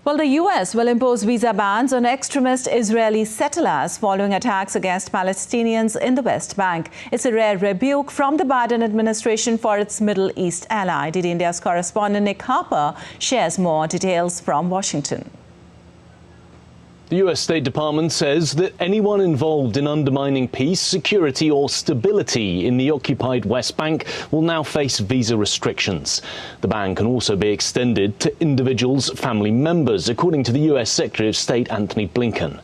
Well, the U.S. will impose visa bans on extremist Israeli settlers following attacks against Palestinians in the West Bank. It's a rare rebuke from the Biden administration for its Middle East ally. DD India's correspondent Nick Harper shares more details from Washington. The US State Department says that anyone involved in undermining peace, security or stability in the occupied West Bank will now face visa restrictions. The ban can also be extended to individuals' family members, according to the US Secretary of State Antony Blinken.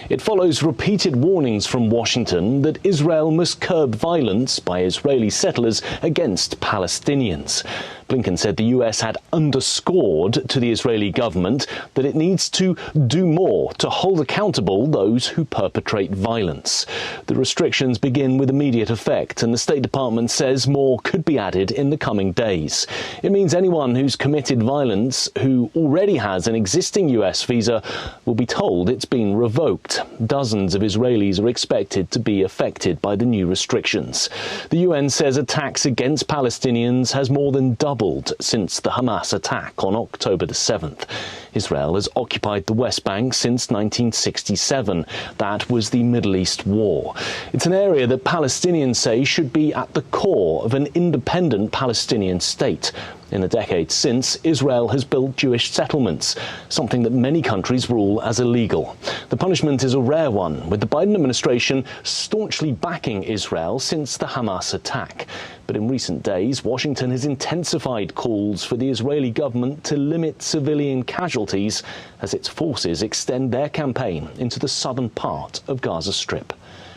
It follows repeated warnings from Washington that Israel must curb violence by Israeli settlers against Palestinians. Blinken said the US had underscored to the Israeli government that it needs to do more to hold accountable those who perpetrate violence. The restrictions begin with immediate effect, and the State Department says more could be added in the coming days. It means anyone who's committed violence who already has an existing US visa will be told it's been revoked. Dozens of Israelis are expected to be affected by the new restrictions. The UN says attacks against Palestinians has more than doubled since the Hamas attack on October the 7th. Israel has occupied the West Bank since 1967. That was the Middle East War. It's an area that Palestinians say should be at the core of an independent Palestinian state. In the decades since, Israel has built Jewish settlements, something that many countries rule as illegal. The punishment is a rare one, with the Biden administration staunchly backing Israel since the Hamas attack. But in recent days, Washington has intensified calls for the Israeli government to limit civilian casualties as its forces extend their campaign into the southern part of Gaza Strip.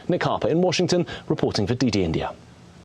Nick Harper in Washington, reporting for DD India.